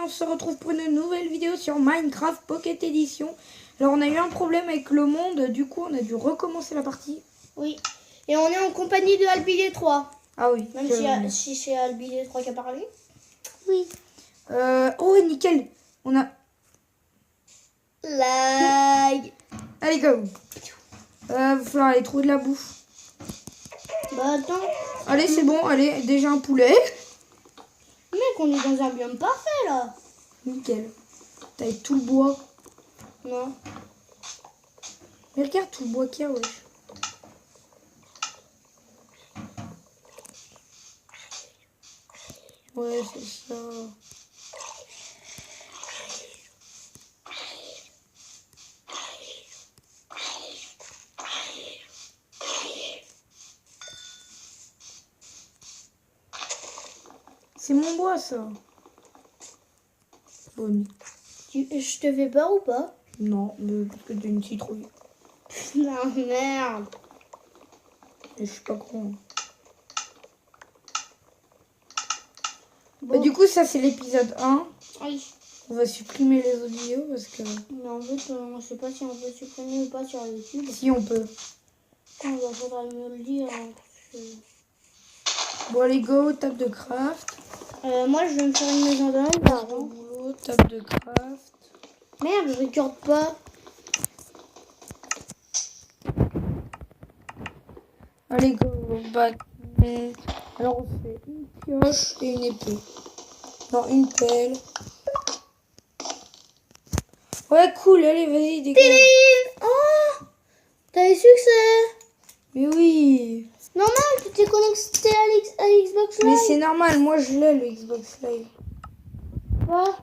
on se retrouve pour une nouvelle vidéo sur Minecraft Pocket Edition. Alors on a eu un problème avec le monde, du coup on a dû recommencer la partie. Oui, et on est en compagnie de Albilé 3. Ah oui. Même si c'est Albilé 3 qui a parlé. Oui. Oh nickel. On a... Lag. Allez go. Va falloir aller trouver de la bouffe. Bah attends. Allez c'est bon, allez, déjà un poulet. Mec, on est dans un biome parfait là. Nickel. T'as avec tout le bois. Non. Mais regarde tout le bois qu'il y a, wesh. Ouais, c'est ça. C'est mon bois, ça. Bonne. Je te fais peur ou pas? Non, mais parce que t'es une citrouille. Non, merde. Et je suis pas con. Bon. Bah, du coup, ça, c'est l'épisode 1. Oui. On va supprimer les autres vidéos parce que... Mais en fait, on sait pas si on peut supprimer ou pas sur YouTube. Si, on peut. Il faudra mieux le dire. Bon, allez, go, table de craft. Moi, je vais me faire une maison dans le Au jardin. boulot, table de craft. Merde, je recorde pas. Allez, go, back. Alors, on fait une pioche et une épée. Non, une pelle. Ouais, cool, allez, vas-y, dégage. Oh, t'as eu succès. Mais oui. Normal, tu t'es connecté à Xbox Live. Mais c'est normal, moi je l'ai le Xbox Live. Quoi?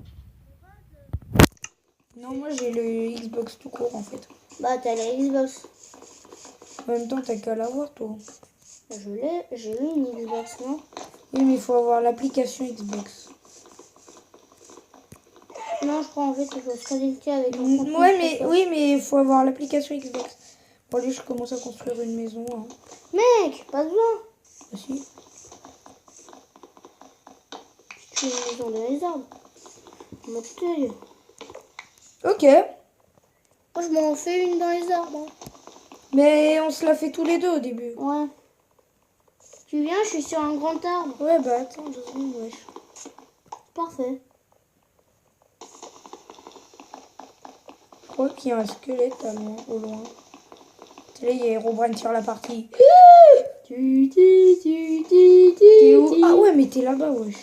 Non, moi j'ai le Xbox tout court en fait. Bah, t'as la Xbox. En même temps, t'as qu'à l'avoir toi. Je l'ai, j'ai eu une Xbox, non? Oui, mais il faut avoir l'application Xbox. Non, je crois en fait qu'il faut se connecter avec un compte Ouais, mais Microsoft. oui, mais il faut avoir l'application Xbox. Bon, allez, je commence à construire une maison. Hein. Mec, pas besoin. Ah, si. Tu fais une maison dans les arbres. Mode teuil. Ok. Moi, je m'en fais une dans les arbres. Mais on se l'a fait tous les deux au début. Ouais. Tu viens, je suis sur un grand arbre. Ouais, bah attends, 2 secondes, wesh. Parfait. Je crois qu'il y a un squelette au loin. Tu sais, il y a Herobrine sur la partie. T'es où? Ah ouais, mais t'es là-bas, wesh.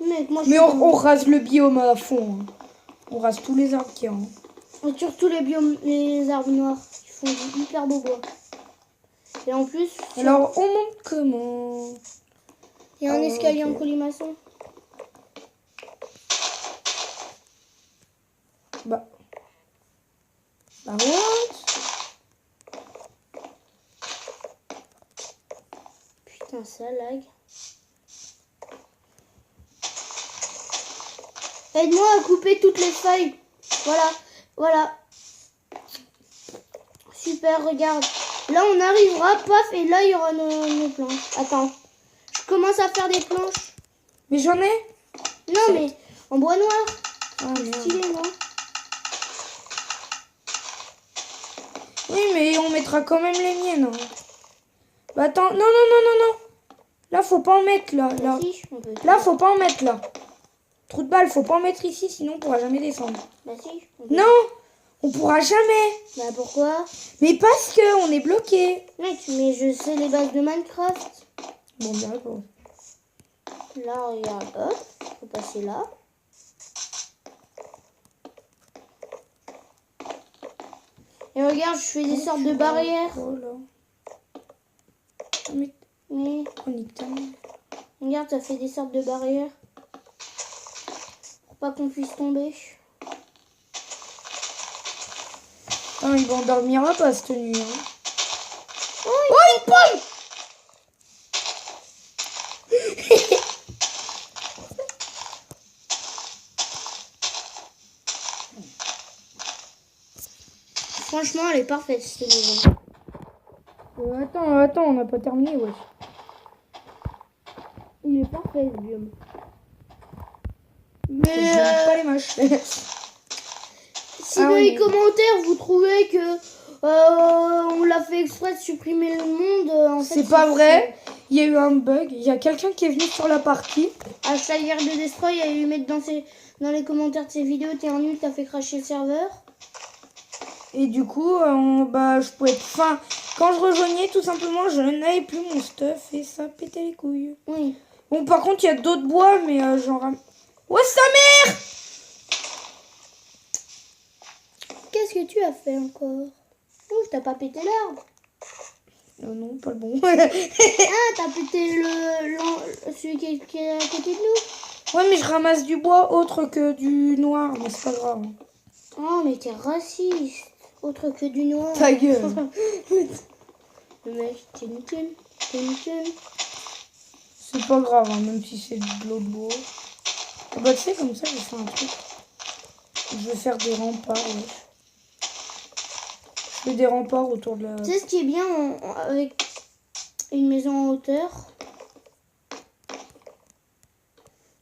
Mec, moi, je Mais suis on rase le biome à fond. Hein. On rase tous les arbres qu'il y a. Hein. Et surtout les biomes, les arbres noirs. Ils font du hyper beau bois. Et en plus, Alors, on monte comment? il y a un escalier en colimaçon. Bah what? Putain, ça lag. Aide-moi à couper toutes les feuilles. Voilà, voilà. Super, regarde. Là, on arrivera, paf, et là, il y aura nos planches. Attends, je commence à faire des planches. Mais j'en ai? Non, mais en bois noir. Ah merde. Stylé, non? Oui, mais on mettra quand même les miennes. Hein. Bah attends, non. Là, faut pas en mettre, là. Là, Si, on peut. là faut pas en mettre, là. Trou de balle, faut pas en mettre ici, sinon on pourra jamais descendre. Bah si, on peut. Non, on pourra jamais. Bah pourquoi? Mais parce que on est bloqué. Mec, mais je sais les bases de Minecraft. Bon, bien d'accord. Là, regarde, hop, faut passer là. Et regarde, je fais des sortes de barrières. Oh là. Mais Mais on nique ta mère. regarde, ça fait des sortes de barrières. Pour pas qu'on puisse tomber. Ah, il va endormira pas cette nuit. Hein. Oh, Oh, une pomme! franchement, elle est parfaite cette maison. Attends, on n'a pas terminé, wesh. Il est parfait ce biome. Mais Mais J'aime pas les moches. si Ah dans oui. les commentaires vous trouvez que on l'a fait exprès de supprimer le monde, en fait, C'est pas vrai. Il y a eu un bug. Il y a quelqu'un qui est venu sur la partie. Hashtag de Destroy a eu mettre dans les commentaires de ses vidéos, t'es un nul, t'as fait cracher le serveur. Et du coup, je pouvais... Enfin, quand je rejoignais, tout simplement, je n'avais plus mon stuff et ça pétait les couilles. Oui. Bon, par contre, il y a d'autres bois, mais j'en ram... Ouais, sa mère! Qu'est-ce que tu as fait encore? Ouf, t'as pas pété l'arbre. Non, pas le bon. Ah, t'as pété celui qui est à côté de nous. Ouais, mais je ramasse du bois autre que du noir, mais c'est pas grave. Oh, mais t'es raciste. Autre que du noir. Ta gueule. Le mec, t'es nickel. C'est pas grave, hein, même si c'est de l'eau de bois. Ah bah, tu sais, comme ça, je vais faire un truc. Je vais faire des remparts, ouais. Je fais des remparts autour de la... Tu sais ce qui est bien avec une maison en hauteur?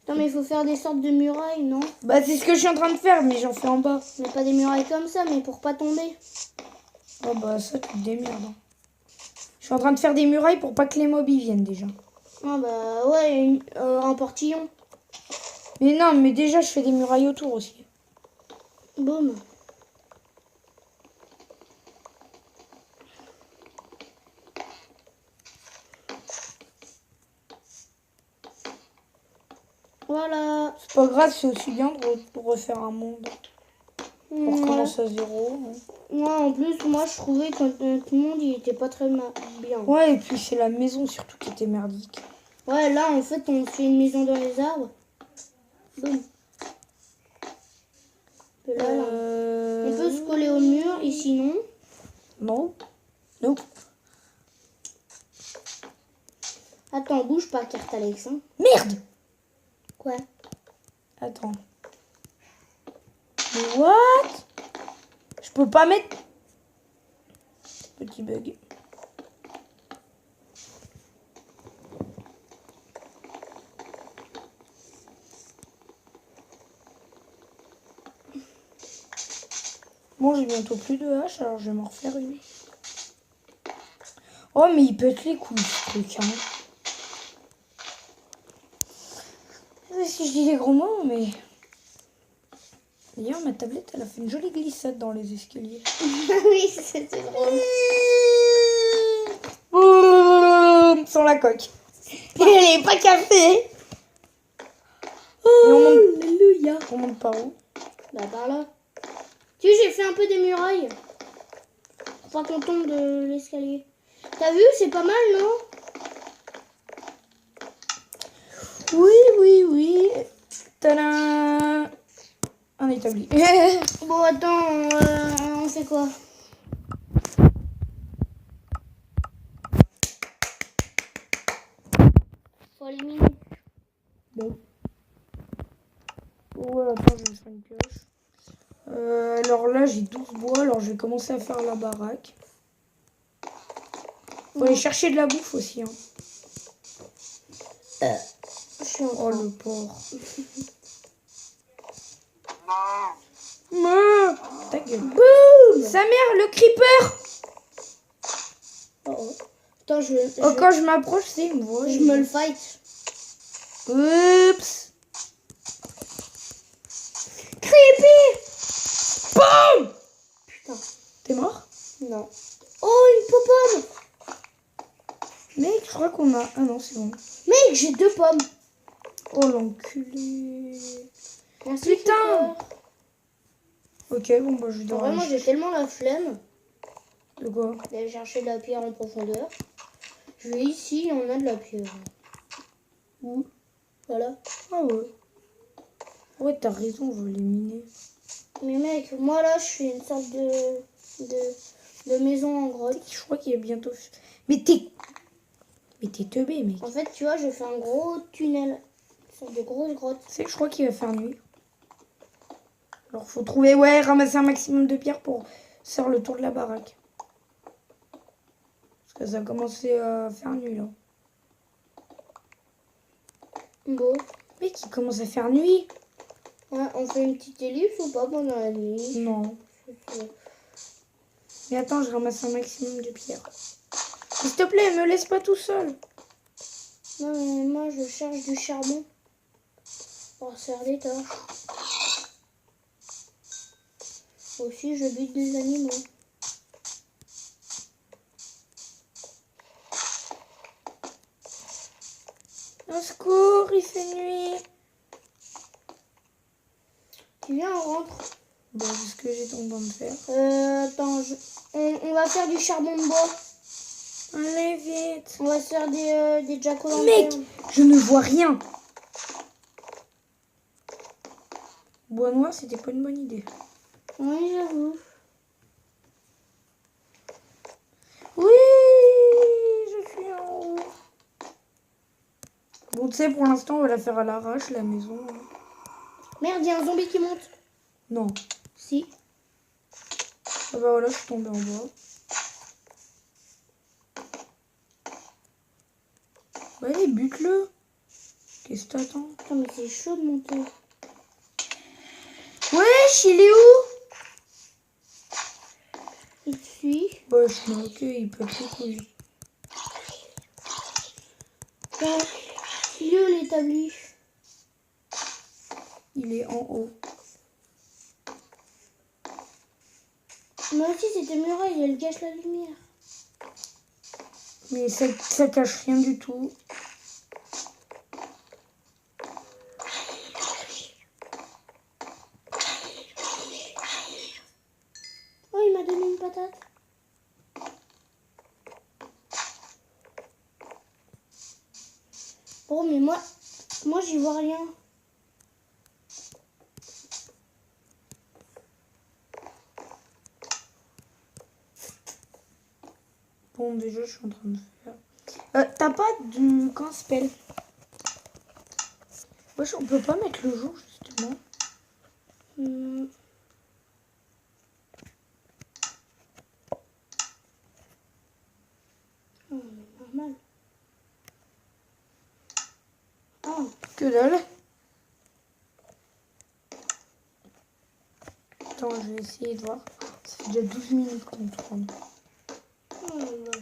Non, mais il faut faire des sortes de murailles, non? Bah, c'est ce que je suis en train de faire, mais j'en fais en bas. Mais pas des murailles comme ça, mais pour pas tomber. Oh bah, ça, tu te démerdes. Hein. Je suis en train de faire des murailles pour pas que les mobs y viennent, déjà. Ah bah ouais, un portillon. Mais non, mais déjà, je fais des murailles autour aussi. Boum. Voilà. C'est pas grave, c'est aussi bien de refaire un monde. On recommence à zéro. Hein. Ouais, en plus, moi, je trouvais que notre monde, il était pas très bien. Ouais, et puis c'est la maison surtout qui était merdique. Ouais, là, en fait, on fait une maison dans les arbres. Boum. Et là, on peut se coller au mur, et sinon... Non. Nope. Attends, bouge pas, carte Alex. Hein. Merde. Quoi? Attends. Mais what? Je peux pas mettre... Petit bug. Bon, j'ai bientôt plus de hache, alors je vais m'en refaire une. Oh, mais il pète les couilles, ce truc, hein. Je sais pas si je dis des gros mots, mais... D'ailleurs, ma tablette, elle a fait une jolie glissade dans les escaliers. Oui, c'était drôle. Boum, sur la coque. Et elle est pas cassée. Et Alléluia. on monte par où? Bah, par là. Tu sais, j'ai fait un peu des murailles. Pour pas qu'on tombe de l'escalier. T'as vu, c'est pas mal, non? Oui. Tadam. Un établi. Bon, attends, on fait quoi? Faut éliminer. Bon. Ouais, attends, je vais faire une pioche. Alors là, j'ai 12 bois, alors je vais commencer à faire la baraque. Faut aller chercher de la bouffe aussi. Hein. Je suis en Oh, train. le porc. Me. Ta gueule. Boum! Sa mère, le creeper. Oh. Attends, Oh, quand je m'approche, c'est une voix. je me le fight. Oups. Creepy! Boum. Putain. T'es mort? Non. Oh, une pomme! Mec, je crois qu'on a... Ah non, c'est bon. Mec, j'ai 2 pommes. Oh, l'enculé. Merci, Putain! Creeper. Ok, bon, bah, je vais devoir... Vraiment, j'ai tellement la flemme De quoi? d'aller chercher de la pierre en profondeur. Je vais ici, on a de la pierre. Où? Voilà. Ah ouais. Ouais, t'as raison, je veux les miner. Mais mec, moi là, je suis une sorte de maison en grotte. Je crois qu'il est bientôt... Mais t'es teubé, mec. En fait, tu vois, je fais un gros tunnel. Une sorte de grosse grotte. Tu sais que je crois qu'il va faire nuit. Alors, faut trouver... Ouais, ramasser un maximum de pierres pour faire le tour de la baraque. Parce que ça a commencé à faire nuit, là. Bon. Mec, il commence à faire nuit. Ouais, on fait une petite ellipse ou pas pendant la nuit? Non. Mais attends, je ramasse un maximum de pierres. S'il te plaît, me laisse pas tout seul. Non, mais moi, je cherche du charbon pour se faire des torches. Aussi, je bute des animaux. Au secours, il fait nuit. Tu viens, on rentre. Bon, c'est ce que j'ai tendance de faire. Attends, on va faire du charbon de bois. Allez, vite. On va se faire des jack-o'-lanternes. Mec, je ne vois rien. Bois noir, c'était pas une bonne idée. Oui, j'avoue. Oui, je suis en haut. Bon, tu sais, pour l'instant, on va la faire à l'arrache, la maison. Merde, il y a un zombie qui monte. Non. Si. Ah bah voilà, je suis tombée en bas. Ouais, allez, bute-le. Qu'est-ce que t'attends? Putain, mais c'est chaud de monter. Wesh, il est où? Il te suit. Wesh, mais ok, il peut plus couiller. Lieu l'établi. Il est en haut. Mais aussi, c'était muraille, elle cache la lumière. Mais ça cache rien du tout. Oh, il m'a donné une patate. Bon, mais moi j'y vois rien. Bon, déjà, je suis en train de faire... T'as pas de... Comment ça s'appelle? Wesh, on peut pas mettre le jour, justement. Oh, mais normal. Oh, Que dalle. Attends, je vais essayer de voir. Ça fait déjà 12 minutes qu'on tourne. oh là là.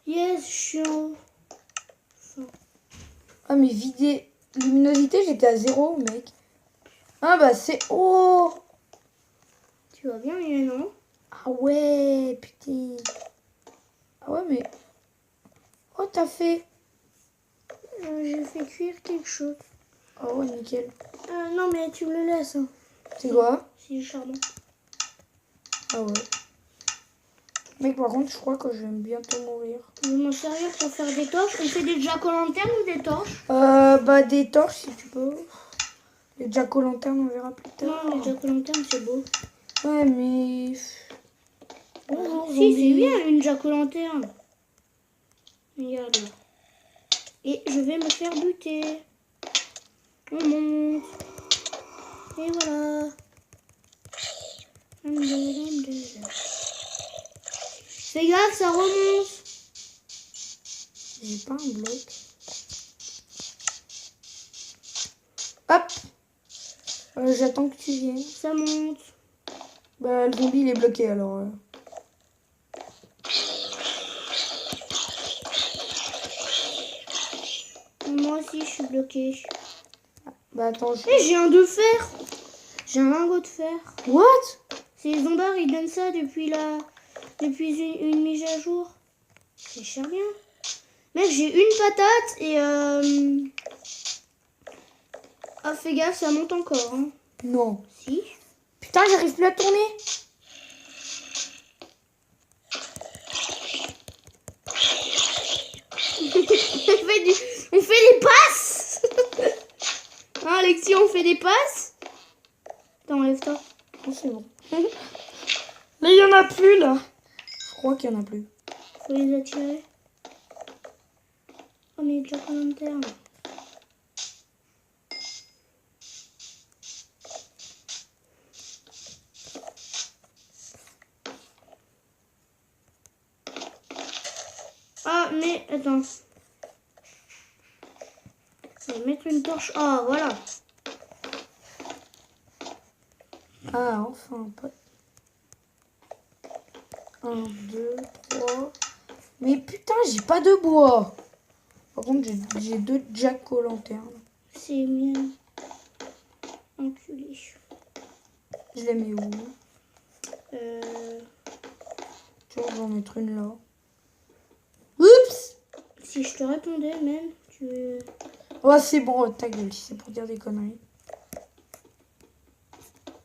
Yes, je suis en haut. Ah, mais vider... Luminosité, j'étais à 0, mec. Ah, bah, c'est... Oh! Tu vas bien, mais non? Ah ouais, putain. Ah ouais, mais... Oh, t'as fait... J'ai fait cuire quelque chose. Ah ouais, nickel. Non, mais tu me le laisses. Hein. C'est quoi? C'est du charbon. Ah ouais. Mec, par contre, je crois que je vais bientôt mourir. Je vais m'en servir pour faire des torches. On fait des jack-o'-lanternes ou des torches? Bah, des torches, si tu peux. Les jack-o'-lanternes, on verra plus tard. Non, les jack-o'-lanternes, c'est beau. Ouais, mais... Bonjour, Si, zombie. c'est bien une jack-o'-lanterne. Regarde là. Et je vais me faire buter. On monte. Et voilà. Fais gaffe, ça remonte. J'ai pas un bloc. Hop. J'attends que tu viennes. Ça monte. Bah, le zombie, il est bloqué, alors... Moi aussi, je suis bloquée. Bah, attends, Et j'ai un de fer. J'ai un lingot de fer. What? C'est les zombards, ils donnent ça depuis une mise à jour. C'est cher bien. Mec, j'ai une patate et ah, fais gaffe, ça monte encore. Hein. Non. Si. Putain, j'arrive plus à tourner. on fait des passes. Hein, Alexis, on fait des passes. Attends, enlève-toi. Oh, c'est bon. Là, il y en a plus, là. Je crois qu'il y en a plus. Faut les attirer. Oh, mais déjà pas lanterne. Ah, mais attends. Je vais mettre une torche. Ah, voilà. Ah, enfin, pas. 1, 2, 3. Mais putain, j'ai pas de bois. Par contre, j'ai 2 jack-o'-lanterne. C'est bien. Enculé. Je les mets où? Euh... Tiens, je vais en mettre une là. Oups! Si je te répondais même, tu... Oh, c'est bon, ta gueule, si c'est pour dire des conneries.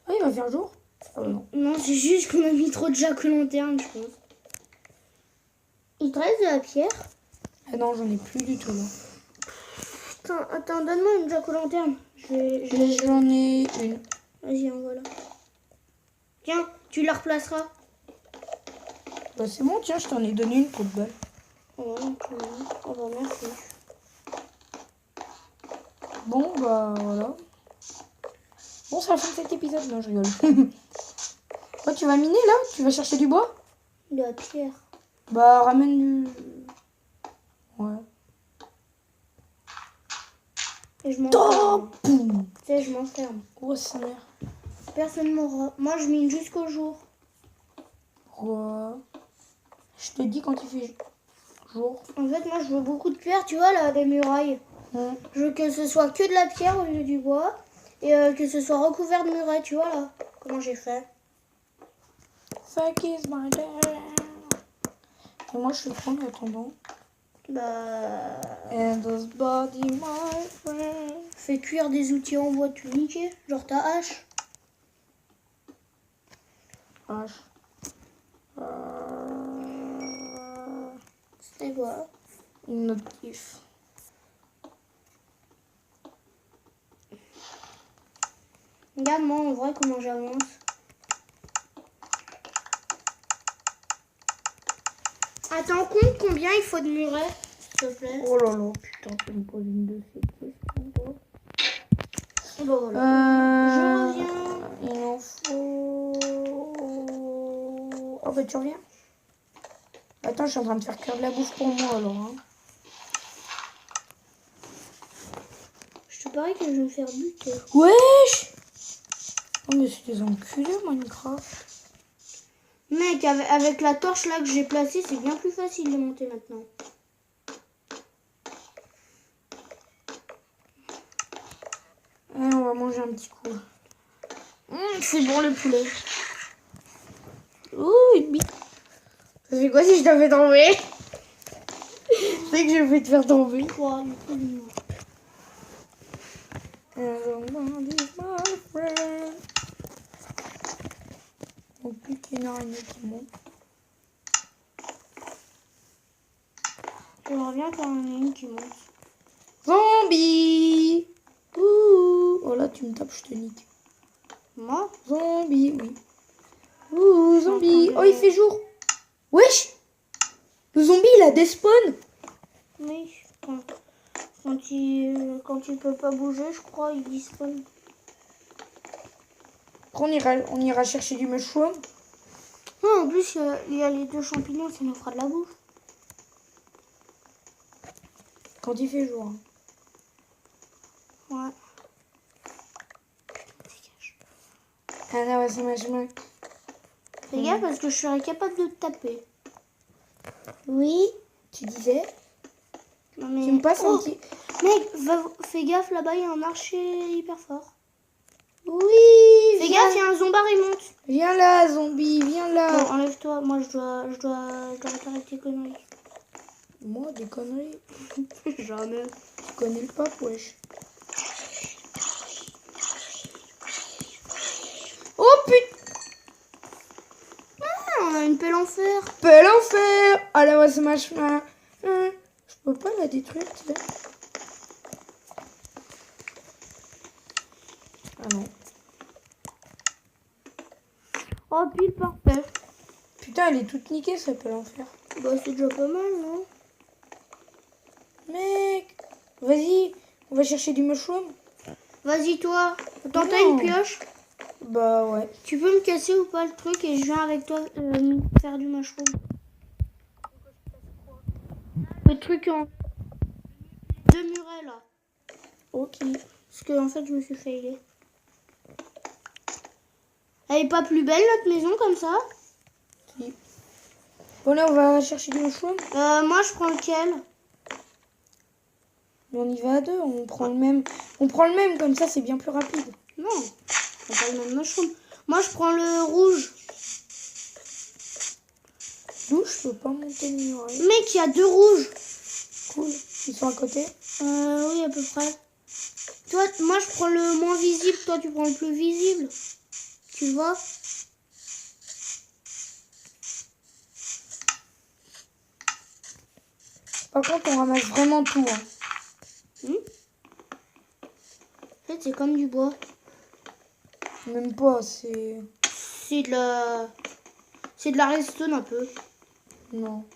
Ah, il va faire jour? Ah, non. Non, c'est juste qu'on a mis trop de jack-o'-lanterne, je pense. Il te reste de la pierre? Ah non, j'en ai plus du tout là. Attends, donne-moi une jack-o'-lanterne. J'en ai une. Vas-y, en voilà. Tiens, tu la replaceras. Bah, c'est bon, tiens, je t'en ai donné une pour de balle. Oh, oh bah merci. Bon, bah, voilà. Bon, c'est la fin de cet épisode. Non, je rigole. Oh, tu vas miner là? Tu vas chercher du bois? De la pierre. Bah, ramène du. Ouais. Et je Oh, m'enferme. boum. Tu sais, je m'enferme. Oh, sa mère. Personne m'aura. Moi, je mine jusqu'au jour. Ouais. Je te dis quand il fait jour. En fait, moi, je veux beaucoup de pierre, tu vois, là, des murailles. Je veux que ce soit que de la pierre au lieu du bois. Et que ce soit recouvert de murailles, tu vois, là. Comment j'ai fait? Fuck is my dad. Et moi, je suis prendre en attendant. Bah... And those body, my friend. Fais cuire des outils en bois, tu niquais. Genre ta hache. H. Et voilà. Une autre gif. Regarde, moi, en vrai, comment j'avance. Attends, compte combien il faut de murets, s'il te plaît. Oh là là, putain, tu me poses une de ces questions, toi. Et bon, voilà. Je reviens. Il en faut. Oh, bah, tu reviens? Attends, je suis en train de faire cuire de la bouffe pour moi alors. Hein. Je te parie que je vais me faire buter. Wesh! Oh, mais c'est des enculés, Minecraft. Mec, avec la torche là que j'ai placée, c'est bien plus facile de monter maintenant. Allez, on va manger un petit coup. C'est bon le poulet. Ouh, une bite. Ça fait quoi si je t'en fais tomber? C'est que je vais te faire tomber. Quoi, du coup, non. Au plus qu'il y en a une qui monte. J'aimerais bien qu'il y en ait une qui monte. Zombie! Ouh! Oh là, tu me tapes, je te nique. Moi? Zombie, oui. Ouh, zombie! Oh, il fait jour! Wesh! Le zombie, il a des spawns! Oui. Quand il peut pas bouger, je crois, il disparaît. On ira chercher du mushroom. Ouais, en plus, il y a les 2 champignons, ça nous fera de la bouffe. Quand il fait jour. Hein. Ouais. Ah là, ouais, c'est machin. Fais gaffe parce que je serais capable de te taper. Oui, tu disais. Non, mais... Tu me passes un Oh, petit. mec, fais gaffe, là-bas, il y a un archer hyper fort. Oui! Fais gaffe, il y a un zombard, il monte. Viens là, zombie, viens là. Bon, enlève-toi, moi je dois arrêter tes conneries. Moi, des conneries. Jamais. Tu connais le pape, wesh. Oh putain! Ah, on a une pelle en fer. Pelle en fer! Ah là, ouais, c'est machin. Je peux pas la détruire, tu sais. Ah non. Oh, pile parfait. Putain, elle est toute niquée, ça pelle en fer. Bah, c'est déjà pas mal, non? Mec, vas-y, on va chercher du mushroom. Vas-y, toi. Attends, t'as Non. une pioche? Bah ouais. Tu peux me casser ou pas le truc et je viens avec toi faire du mushroom. Le truc en 2 murets là. Ok. Parce que en fait je me suis failé. Elle est pas plus belle notre maison comme ça? Si. Bon là on va chercher du mushroom. Moi je prends lequel? On y va à deux, on prend le même. On prend le même, comme ça c'est bien plus rapide. Non, on prend pas le même mushroom. Moi je prends le rouge. D'où je peux pas monter le mur. Mec, il y a 2 rouges. Cool. Ils sont à côté. Oui, à peu près. Toi, moi je prends le moins visible, toi tu prends le plus visible. Tu vois? Par contre on ramasse vraiment tout. Hein. En fait, c'est comme du bois. Même pas, c'est... C'est de la... C'est de la redstone un peu. Non.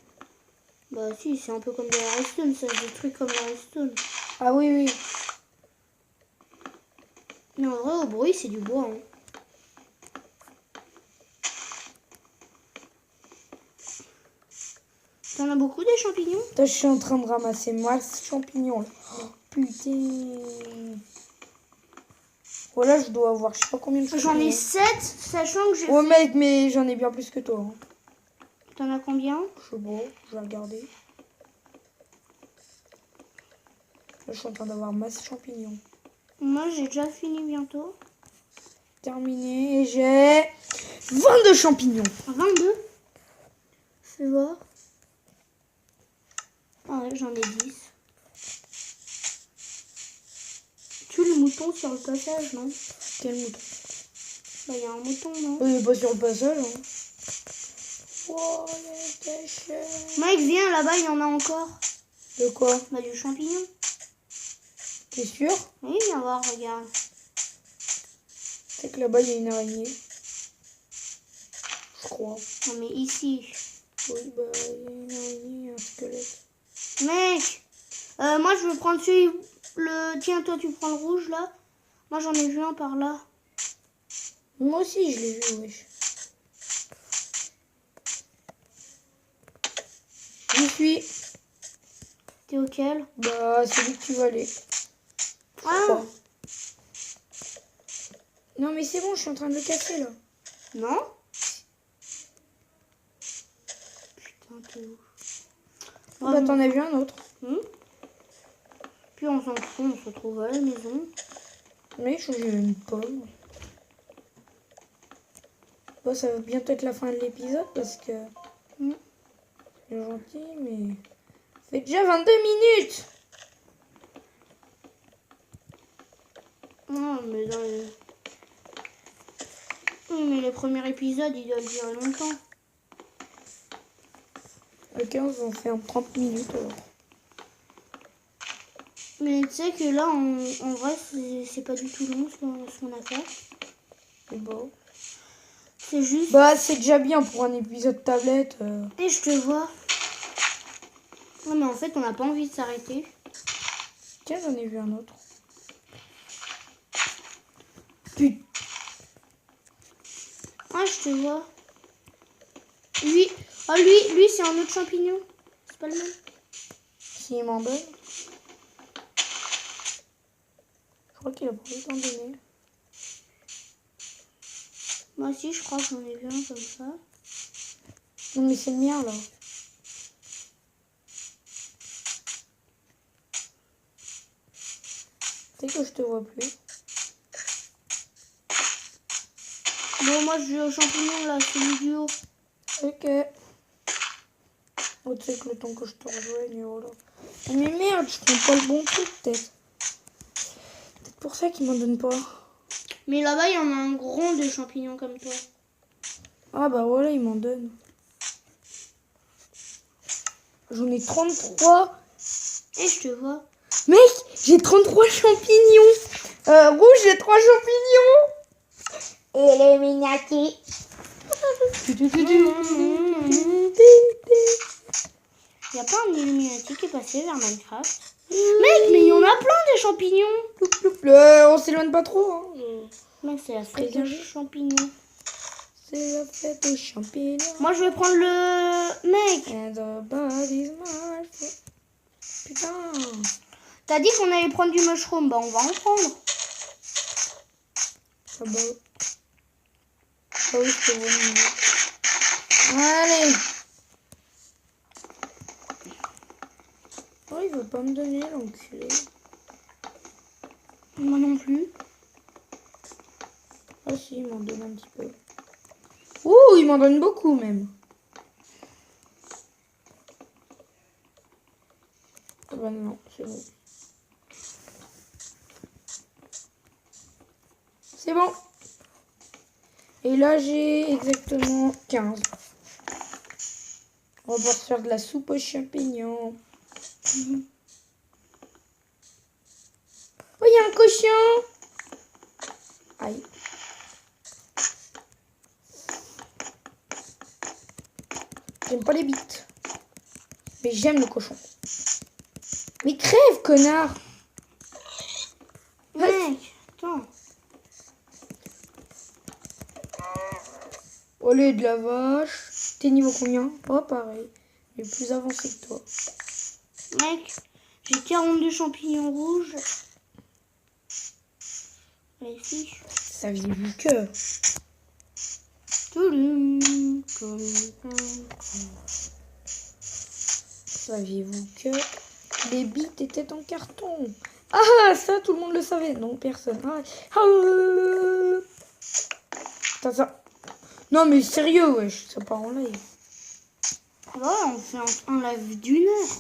Bah si, c'est un peu comme de la redstone, ça, des trucs comme la redstone. Ah oui, oui. Mais en vrai, au bruit, c'est du bois. Hein. T'en as beaucoup des champignons? Là, je suis en train de ramasser masse champignons. Là. Oh, putain. Voilà, je dois avoir je sais pas combien de champignons. J'en ai 7, sachant que j'ai... Oh mec, mais j'en ai bien plus que toi. Hein. T'en as combien? Je sais pas, je vais regarder. Là, je suis en train d'avoir masse champignons. Moi, j'ai déjà fini bientôt. Terminé, et j'ai 22 champignons. 22? Fais voir. Ah ouais, j'en ai 10. Tu le mouton sur le passage, non? Quel mouton? Bah, il y a un mouton, non? Il est pas sur le passage. Hein. Oh, les déchets. Mec, viens, là-bas, il y en a encore. De quoi? Bah, du champignon. T'es sûr? Oui, viens voir, regarde. C'est que là-bas, il y a une araignée. Je crois. Non, mais ici. Oui, bah, il y a une araignée, un squelette. Mec, moi, je veux prendre celui... Tiens, toi, tu prends le rouge, là. Moi, j'en ai vu un par là. Moi aussi, je l'ai vu, wesh. J'y suis. T'es auquel? Bah, c'est lui que tu vas aller. Ah, Non, mais c'est bon, je suis en train de le casser, là. non? Putain, t'es où? Bah, t'en as vu un autre. Puis on s'en fout, on se retrouve à la maison. Mais j'ai une pomme. Bon, ça va bientôt être la fin de l'épisode parce que... C'est gentil, mais... Ça fait déjà 22 minutes. Non, mais dans les... Oui, mais les premiers épisodes, ils doivent durer longtemps. Ok, on fait en 30 minutes alors. Mais tu sais que là, en vrai, c'est pas du tout long ce qu'on a fait. C'est beau. C'est juste... Bah, c'est déjà bien pour un épisode tablette. Et je te vois. Non, mais en fait, on n'a pas envie de s'arrêter. Tiens, j'en ai vu un autre. Putain. Ah, je te vois. Lui, oh, lui c'est un autre champignon. C'est pas le même. S'il m'en donne. Je crois qu'il a pas envie d'en donner. Moi aussi, je crois que j'en ai vu un comme ça. Non, mais c'est le mien, là. Tu sais que je te vois plus. Bon, moi, je joue au champignon, là, celui du haut. Ok. Oh, tu sais que le temps que je te rejoigne, oh là. Oh, mais merde, je prends pas le bon truc, peut-être. Peut-être pour ça qu'il m'en donne pas. Mais là-bas, il y en a un grand de champignons comme toi. Ah bah voilà, il m'en donne. J'en ai 33. Et je te vois. Mec, j'ai 33 champignons. Rouge, j'ai 3 champignons. Illuminati. Il n'y a pas un Illuminati qui est passé vers Minecraft. Mec, mais il y en a plein des champignons. On s'éloigne pas trop. Hein. Mec, c'est la fête aux champignons. C'est la fête aux champignons. Moi, je vais prendre le... Mec, And the body's my friend. Putain. t'as dit qu'on allait prendre du mushroom. Bah, on va en prendre. Ah bah. Ah oui, je te vois mieux. Allez. Oh, il veut pas me donner, l'enculé. Moi non plus. Ah si, il m'en donne un petit peu. Ouh, il m'en donne beaucoup même. Ah bah non, c'est bon. C'est bon. Et là, j'ai exactement 15. On va pouvoir se faire de la soupe aux champignons. Oh, il y a un cochon. Aïe. J'aime pas les bites. Mais j'aime le cochon. Mais crève, connard. Mec, attends. Au lieu de la vache. T'es niveau combien? Oh, pareil. Il est plus avancé que toi. Mec, j'ai 42 champignons rouges. Les fiches. Saviez-vous que... Saviez-vous que les bites étaient en carton? Ah, ça, tout le monde le savait. Non, personne. Ah. Ça. Non, mais sérieux, wesh. Ça part en live. Ouais, on fait un live d'une heure.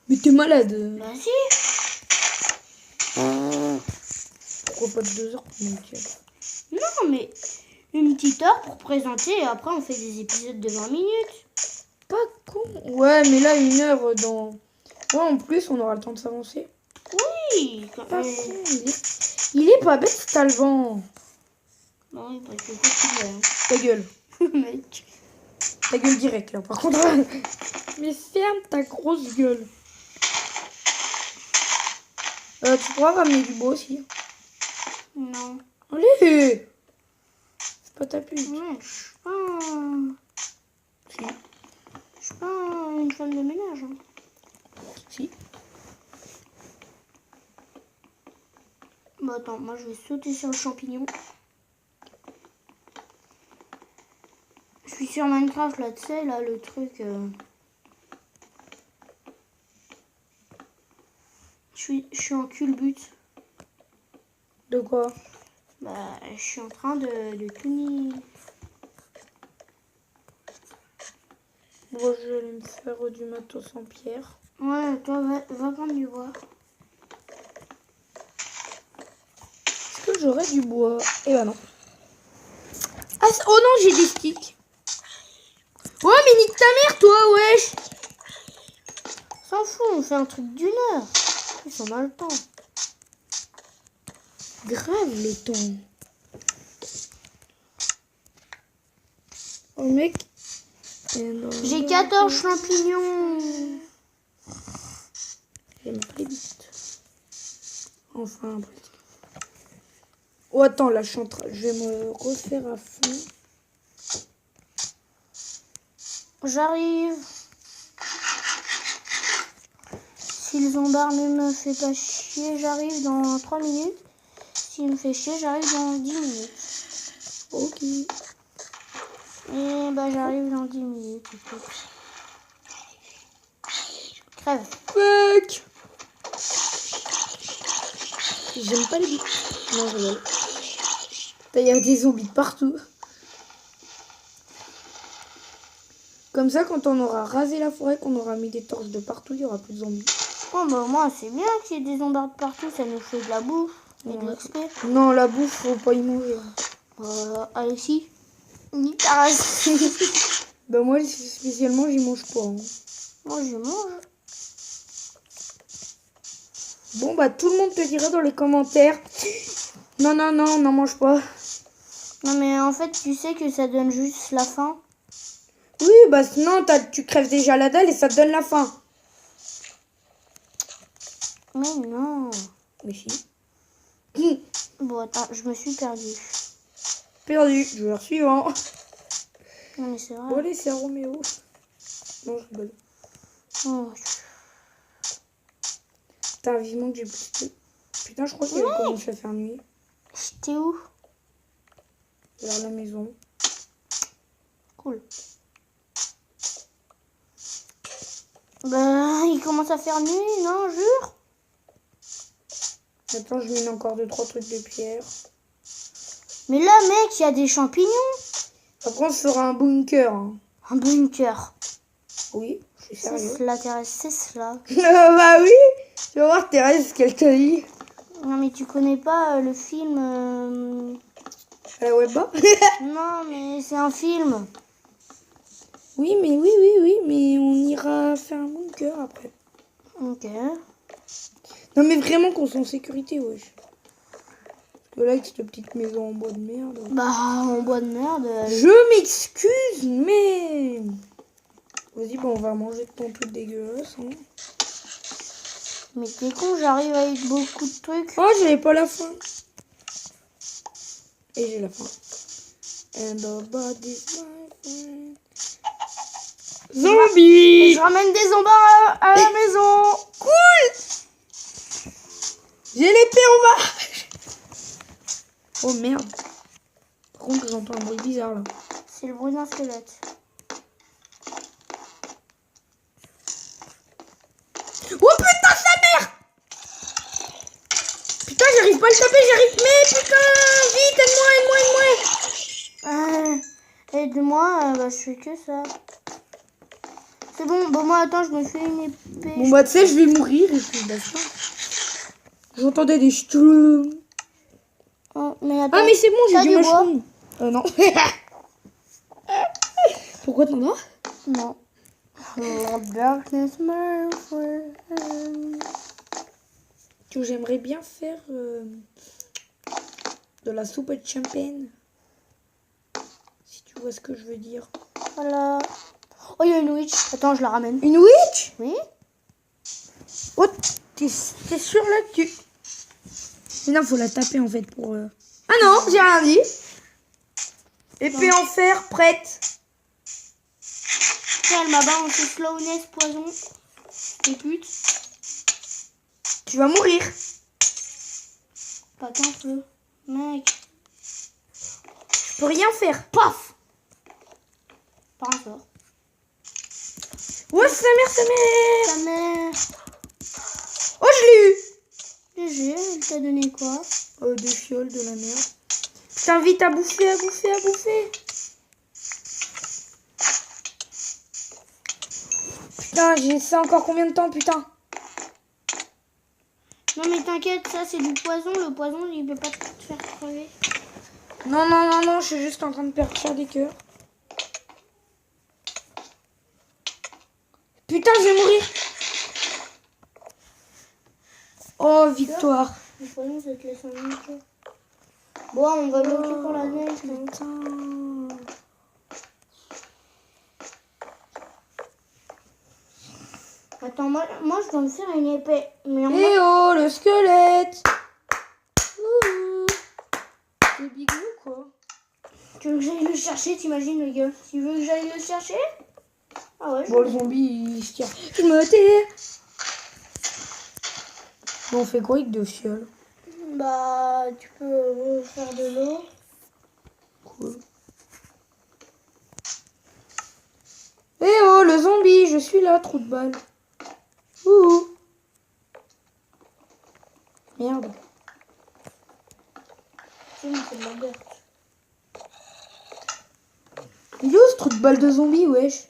Mais t'es malade. Bah si. Pourquoi pas de 2 heures pour mentir? Non, mais une petite heure pour présenter et après on fait des épisodes de 20 minutes. Pas con. Ouais, mais là, 1 heure dans... Ouais, en plus, on aura le temps de s'avancer. Oui. Pas con. Il est pas bête, cet Alban. Non, il passe beaucoup de hein. Ta gueule. Mec. Ta gueule direct, là, par contre. Mais ferme ta grosse gueule. Tu pourras ramener du bois aussi. Non. Allez. C'est pas ta pute. Ouais, je suis pas... Si. Je suis pas une femme de ménage. Hein. Si. Bah attends, moi je vais sauter sur le champignon. Je suis sur Minecraft là, tu sais, là, le truc... Je suis en culbute. De quoi? Bah, je suis en train de tout nier. Moi, je vais me faire du matos en pierre. Ouais, toi, va prendre du bois. Est-ce que j'aurais du bois? Eh ben non. Ah, oh non, j'ai des sticks. Ouais, mais nique ta mère, toi, wesh. S'en fout, on fait un truc d'une heure. Ils ont a le temps. Grave le temps. Oh, mec. J'ai 14 champignons. J'aime pas les bites. Enfin, un peu. Oh, attends, là, je vais me refaire à fond. J'arrive. Si le zombard ne me fait pas chier, j'arrive dans 3 minutes. S'il me fait chier, j'arrive dans 10 minutes. Ok. Et bah j'arrive dans 10 minutes. Écoute. Crève. Fuck. J'aime pas les bites. Non, je rigole. Il y a des zombies partout. Comme ça, quand on aura rasé la forêt, qu'on aura mis des torches de partout, il y aura plus de zombies. Oh bah moi c'est bien qu'il y ait des zombards de partout, ça nous fait de la bouffe et de l'XP. Non, la bouffe, faut pas y manger. Allez si. Ni ta race. Bah moi, spécialement, j'y mange pas. Hein. Moi je mange. Bon, bah tout le monde te dira dans les commentaires. Non, non, non, on n'en mange pas. Non mais en fait tu sais que ça donne juste la faim. Oui, bah sinon, tu crèves déjà la dalle et ça te donne la faim. Mais non. Mais si. Bon attends, je me suis perdue. Perdu, joueur suivant. Non mais c'est vrai. Bon, allez, c'est Roméo. Non, je rigole. Oh. Putain, vivement que j'ai plus de... Putain, je crois qu'il a commencé à faire nuit. T'es où? Vers la maison. Cool. Bah, il commence à faire nuit, non, jure? Attends, je mets encore 2-3 trucs de pierre. Mais là, mec, il y a des champignons. Après, on se fera un bunker. Hein. Un bunker. Oui, je suis C'est sérieux. cela, Thérèse, c'est cela. Bah oui. Tu vas voir Thérèse ce qu'elle t'a dit. Non, mais tu connais pas le film À la webba. Non, mais c'est un film. Oui, mais on ira faire un bunker après. Ok. Non, mais vraiment qu'on soit en sécurité, wesh. Parce que là, avec cette petite maison en bois de merde. Bah, en bois de merde. Je m'excuse, mais... Vas-y, bon, on va manger de ton truc dégueulasse. Hein. Mais t'es con, j'arrive avec beaucoup de trucs. Oh, j'avais pas la faim. Et j'ai la faim. And the body's my friend. Zombie! Je ramène des zombies à la maison. Cool! J'ai l'épée en bas! Oh merde. Par contre, j'entends un bruit bizarre là. C'est le bruit d'un squelette. Oh putain, sa mère! Putain, j'arrive pas à le taper, j'arrive. Mais putain, vite, aide-moi. Aide-moi, bah, je fais que ça. C'est bon, bon, moi, attends, je me fais une épée. Bon, bah, tu sais, je vais mourir et puis basta. J'entendais des ch'toum. Oh, mais attends. Ah, mais c'est bon, j'ai T'as du du mushroom. Non. Pourquoi t'en as? Non. Oh, darkness, my friend. Que j'aimerais bien faire de la soupe de champagne. Si tu vois ce que je veux dire. Voilà. Oh, il y a une witch. Attends, je la ramène. Une witch? Oui. Oh, t'es sûr là que tu... Mais non, faut la taper en fait pour... Ah non, j'ai rien dit. Épée en fer, prête. Tiens, elle m'a balancé slowness, poison. Et pute. Tu vas mourir. Pas qu'un peu. Mec. Je peux rien faire. Paf. Pas encore. Ouais, sa mère, sa mère. Ta mère. Oh, je l'ai eu. GG, elle t'a donné quoi? Des fioles, de la merde. Putain, vite à bouffer, à bouffer, à bouffer. Putain, j'ai ça encore combien de temps, putain? Non mais t'inquiète, ça c'est du poison. Le poison, il peut pas te faire crever. Non, je suis juste en train de faire des cœurs. Putain, je vais mourir. Oh, victoire. Le poison, ça te laisse un minute. Bon, on va bloquer pour la neige. Hein. Putain. Attends, moi je dois me faire une épée. Mais en Eh oh, le squelette. Ouh. C'est bigou, quoi. Tu veux que j'aille le chercher, t'imagines le gars? Tu veux que j'aille le chercher? Ah ouais, Bon, le zombie, il se tire. Je me tais. Bon, on fait quoi avec deux fioles? Bah, tu peux faire de l'eau. Cool. Eh oh, le zombie, je suis là, trou de balle. Ouh. Merde. Tu me fais de la beurre. Il est où ce trou de balle de zombie, wesh?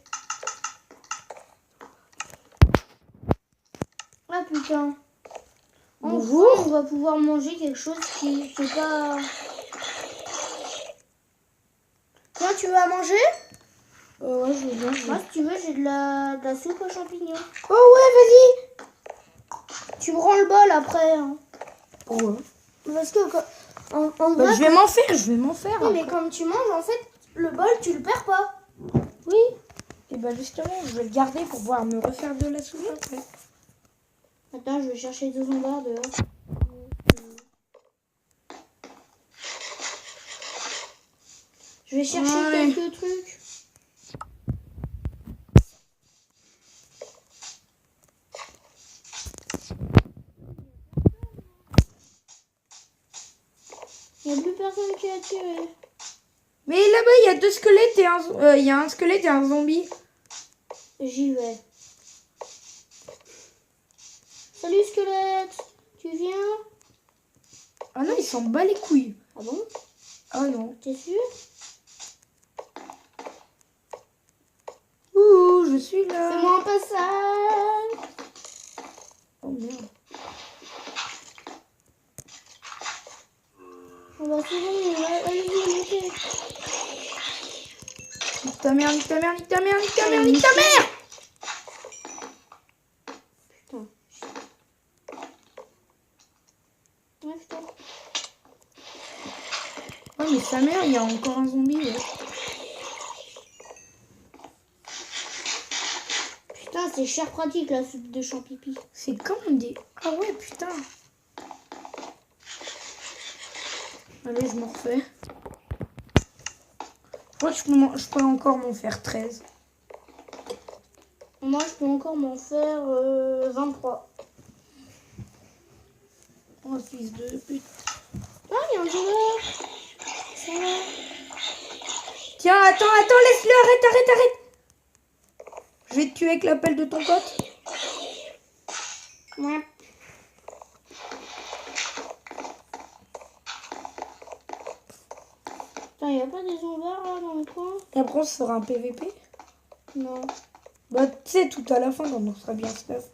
Ah putain. Bonjour. Enfin, on va pouvoir manger quelque chose qui c'est pas... Toi, tu veux à manger? Ouais, je veux bien. Moi, si tu veux, j'ai de la soupe aux champignons. Oh ouais, Tu me rends le bol après. Hein. vas-y. Ouais. Parce que en Bah, vrai, je vais m'en faire. oui, mais comme tu manges, en fait, le bol, tu le perds pas. Oui. Et bah justement, je vais le garder pour pouvoir me refaire de la soupe après. Attends, je vais chercher 2 ongles dehors. Je vais chercher quelques trucs. Il n'y a plus personne qui a tiré. Mais là-bas, il y a 2 squelettes et il y a un squelette et un zombie. J'y vais. Salut squelette. Tu viens? Ah non, il s'en bat les couilles. Ah bon? Ah non. T'es sûr? Ouh, je suis là. Fais-moi un passage. Oh merde. On va se voir. Allez-y, montez. Nique ta mère, nique ta mère, nique ta mère, nique ta mère, nique ta mère. Putain. Ouais, putain. Oh mais sa mère, il y a encore un zombie. Ouais. Putain, c'est cher pratique la soupe de champipi. C'est comme des... Ah ouais, putain. Allez, je m'en refais. Je crois que je peux encore m'en faire 13. Moi, je peux encore m'en faire 23. Oh, fils de pute. Ah, il y a un joueur. Ça va. Tiens, attends, laisse-le, arrête. Je vais te tuer avec l'appel de ton pote. Ouais. Putain, il n'y a pas des zombards là dans le coin? Et après, on se fera un PVP. Non. Bah, tu sais, tout à la fin, quand on sera bien stuff.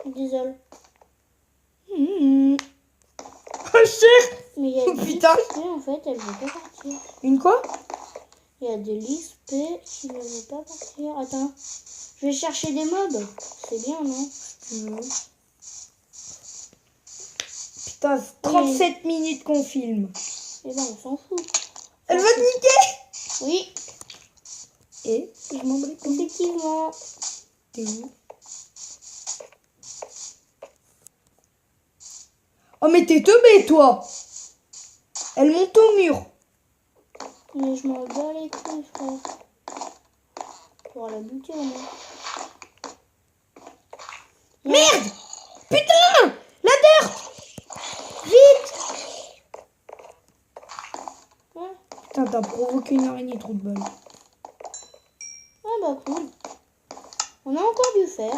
Désolé. Oh, cher. Mais il y a Oh, des putain. XP en fait, elle veut pas partir. Une quoi? Il y a de l'XP qui ne veut pas partir. Attends, je vais chercher des mobs. C'est bien, non? Putain, 37 minutes qu'on filme. Eh ben, on s'en fout. Elle va te niquer. Oui, Et je m'en bats les couilles. effectivement. T'es où? Oh mais t'es teubé toi. Elle monte au mur. Mais je m'en bats les couilles, frère. Pour la buter, au moins. Merde. Putain. La dirt. Vite. Ouais. Putain, t'as provoqué une araignée, trop de balles. Ah bah cool. On a encore du fer.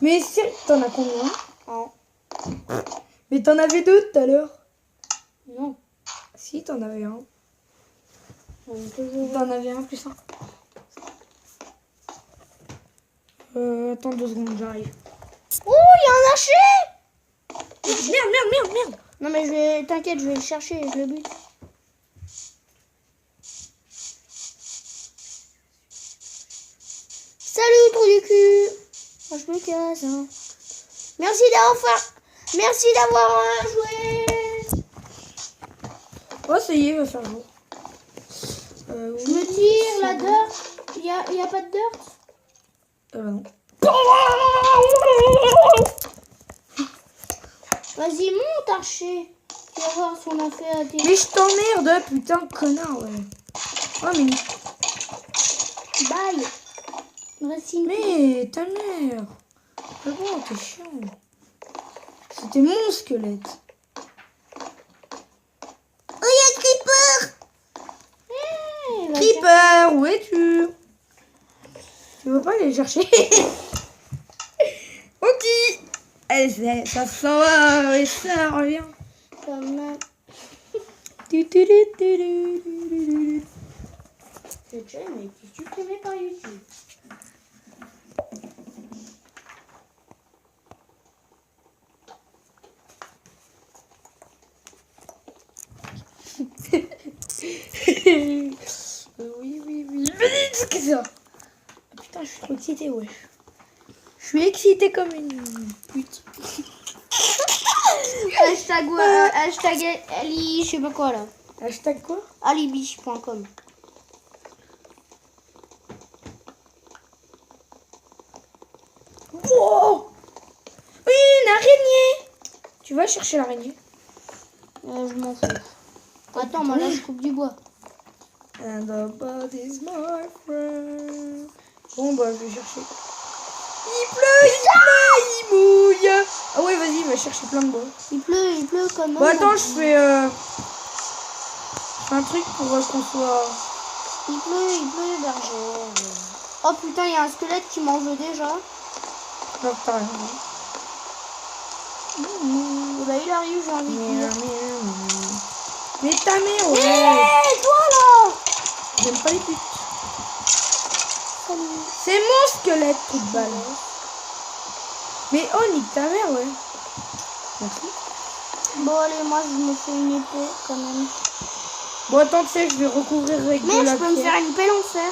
Mais t'en as combien? Ah, Mais t'en avais 2 tout à l'heure. non. Si, t'en avais un. On est toujours... T'en avais un plus un. Attends 2 secondes, j'arrive. Oh, il y a un archer! Merde. Non mais je vais... T'inquiète, je vais le chercher et je le bute. Salut, trou du cul! Moi, je me casse, hein. Merci d'avoir joué! Oh, ça y est, il va faire jour. Je me tire, la dirt. Y a pas de dirt? Non. Vas-y, monte, archer. Tu vas voir ce qu'on a fait à tes... Mais je t'emmerde, putain, connard, ouais. Oh, mais... Bye! Merci. Mais ta mère. C'est bon, t'es chiant. C'était mon squelette. Oh, y'a Creeper. Hey, va Creeper, où es-tu? Tu veux pas aller chercher? Ok. Allez, ça s'en va et ça revient. comme même. Cette chaîne a été supprimée par YouTube. Oui. Qu'est-ce que c'est ça? Ah, putain, je suis trop excitée, wesh. Je suis excitée comme une pute. Hashtag Ali, je sais pas quoi là. Hashtag quoi? Alibiche.com. Wow! Oui, une araignée! Tu vas chercher l'araignée? Je m'en fous. Attends, moi là je coupe du bois. And the body's my friend. Bon, bah, je vais chercher. Il pleut, il mouille. Ah ouais, vas-y, va chercher plein de bois. Il pleut comme Bon, attends, je fais... Un truc pour qu'on soit... Il pleut les bergers. Oh putain, il y a un squelette qui mange déjà. Non, t'as rien Et bah il arrive, j'ai envie de dire. Mais ta mère, Hé, ouais. toi là! J'aime pas les putes. Salut. C'est mon squelette, toute balle. Mais oh, nique ta mère, ouais. Merci. Bon allez, moi je me fais une épée quand même. Bon, attends, tu sais, je vais recouvrir avec Mais de la je peux me pierre. faire une pelle en fer.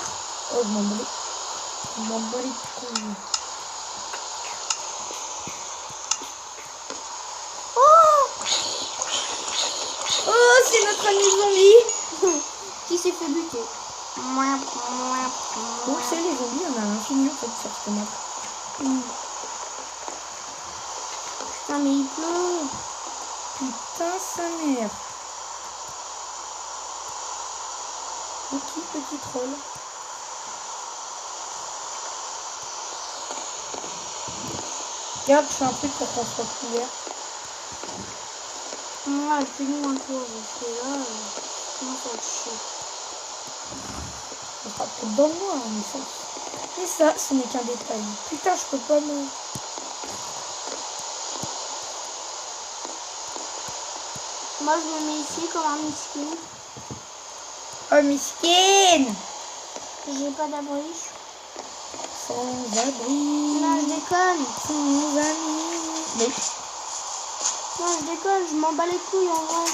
Oh, je m'en bats. Je m'en bats les couilles. Oh! Oh, c'est notre ami zombie. Qui s'est fait buter. Donc, c'est les zombies, on a l'infini en fait sur cette map. Putain, mais il pleut. Putain, sa mère. Petit troll. Regarde, je fais un truc pour qu'on soit couvert. Ouais, fais-nous un tour, parce que là, comment ça va te chier. On sera peut-être dans le noir, mais ça, ce n'est qu'un détail. Putain, je peux pas me... Moi, je me mets ici comme un miskin. Oh, miskin. J'ai pas d'abri. Sans abri. Non, je déconne. Sans amis. Mais... Non, je déconne, je m'en bats les couilles en vrai.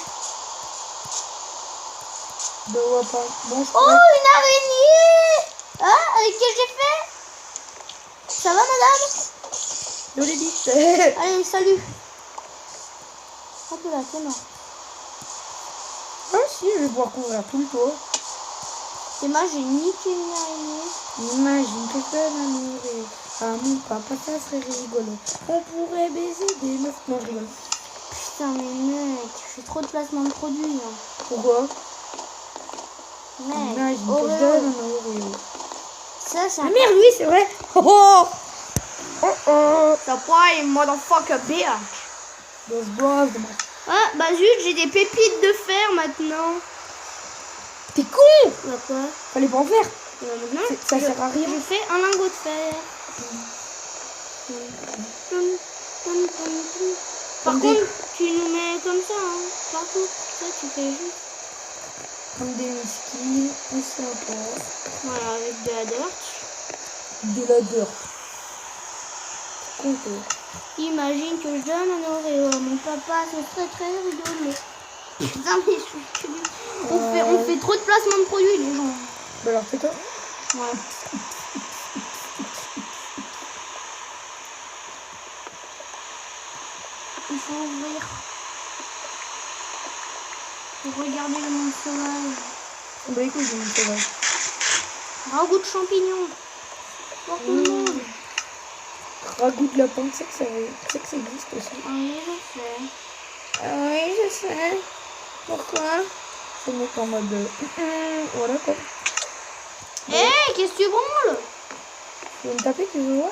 Je vois pas. Bon, je Oh, pourrais... une araignée! Ah, avec qui j'ai fait? Ça va, madame? Yo, les bites. Allez, salut. Hop là, t'es mort. Ah si, je vais pouvoir couvrir tout le toit. Et moi, j'ai niqué une araignée. Imagine que je donne à mourir à mon papa, ça serait rigolo. On pourrait baiser des meufs. Non, je rigole. Putain, mais mec, je fais trop de placement de produits. Hein. Pourquoi? Mec, Imagine que je Oreo. donne un Oreo. Ça, c'est Ah un... merde, oui, c'est vrai. Oh oh. Oh oh. T'as pas une motherfucker bitch. Dans ce bois, dommage. Ah, bah zut, j'ai des pépites de fer maintenant. T'es con. Bah quoi? Fallait pas en faire. Maintenant, Ça sert à rien. je fais un lingot de fer. Par Comme contre, des- tu nous mets comme ça, hein, partout. Ça, tu fais juste. Comme des miskins, on s'entend. Voilà, avec de la dirt. De la dirt. Con, quoi. Imagine que je donne un Oreo à mon papa, c'est très très rigolo. Putain, mais je suis cul. On fait trop de placement de produits, les gens. Bah alors, fais-toi. Ouais. Il faut ouvrir. Pour regarder le monde sauvage. On bat les couilles, donc, c'est vrai. Ragoût de champignons. Pour tout le monde. Ragoût de lapin, tu sais que ça existe aussi. Oui, je sais. Ah oui, je sais. Pourquoi? C'est mieux qu'en mode... voilà quoi. Hé, qu'est-ce que tu branles? Tu veux me taper, tu veux voir?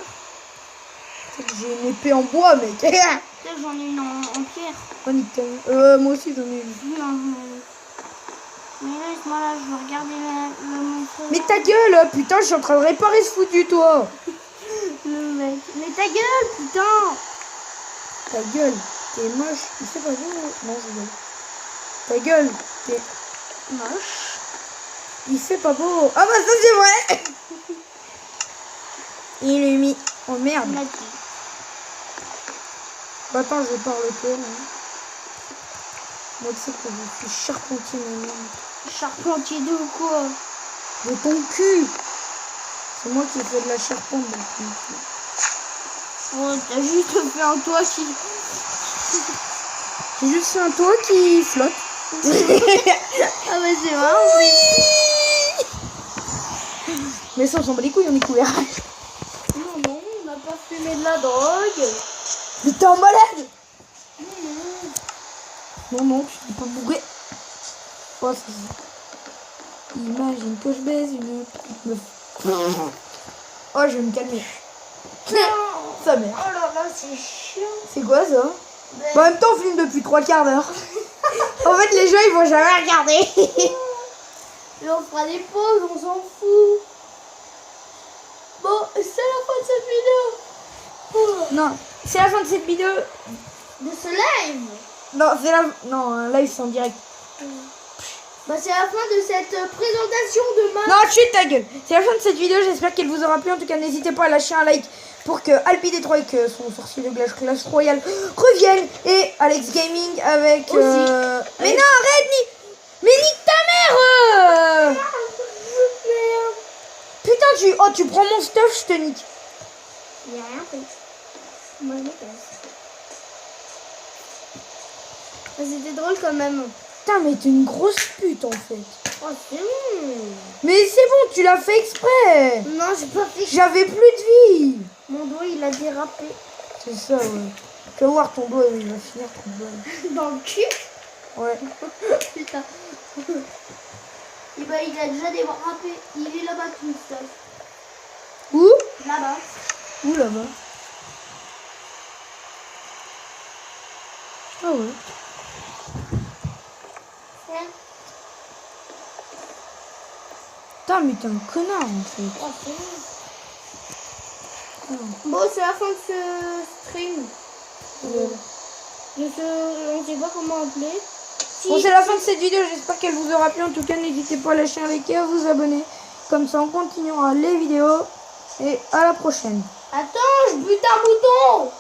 C'est que j'ai une épée en bois, mec. Peut-être j'en ai une en pierre. Oh, nickel. Moi aussi, j'en ai une. Non, mais laisse-moi là, je vais regarder le monde sauvage. Mais ta gueule, putain, je suis en train de réparer ce foutu toit. Le mec. Mais ta gueule, putain. Ta gueule, t'es moche. Il fait pas beau. Non, je rigole. Ta gueule, t'es... Moche. Il fait pas beau. Ah bah ça, c'est vrai. Il est mis... Oh merde. On l'a dit. Bah attends, je vais par le toit. Moi, tu sais que je suis charpentier maintenant. Charpentier de quoi? De ton cul. C'est moi qui ai fait de la charpente. Donc, Oh, t'as juste fait un toit qui... j'ai juste fait un toit qui flotte. Ah bah c'est marrant. Oui. Mais ça, on s'en bat les couilles, on est couvert. Non, on n'a pas fumé de la drogue. Mais t'es en malade. Non, tu t'es pas bourré. Oh, c'est ça. Imagine que je baise une petite meuf. Oh, je vais me calmer. Sa mère. Oh là là, c'est chiant. C'est quoi ça? Mais... En même temps, on filme depuis 3 quarts d'heure. En fait, fait, les gens, ils vont jamais regarder. Et on fera des pauses, on s'en fout. Bon, c'est la fin de cette vidéo. Oh. Non, c'est la fin de cette vidéo. De ce live. Non, c'est la... Non, un live, c'est en direct. Bah, c'est la fin de cette présentation de ma... Non, chut, ta gueule. C'est la fin de cette vidéo, j'espère qu'elle vous aura plu. En tout cas, n'hésitez pas à lâcher un like pour que Alpi Détroit avec son sorcier de Clash Royale revienne. Et Alex Gaming avec... Aussi. Mais non, arrête, mais nique ta mère Merde. Putain, tu prends mon stuff, je te nique. Il n'y a rien fait. Moi, je me casse. C'était drôle quand même. Putain, mais t'es une grosse pute, en fait. Oh, c'est bon. Mais c'est bon, tu l'as fait exprès. Non, j'ai pas fait. J'avais plus de vie. Mon doigt, il a dérapé. C'est ça, ouais. Tu vas voir ton doigt, il va finir ton doigt. Dans le cul. Ouais. Putain. Et bah, il a déjà dérapé. Il est là-bas, tout ça. Où? Là-bas. Où là-bas? Ah ouais. Tiens. Putain, mais t'es un connard, en fait. Oh, c'est bon. Ah. Bon, c'est la fin de ce stream. Ouais. On sait pas comment appeler. Si- Bon, c'est la fin de cette vidéo, j'espère qu'elle vous aura plu. En tout cas, n'hésitez pas à lâcher un like et à vous abonner. Comme ça, on continuera les vidéos. Et à la prochaine. Attends, je bute un bouton.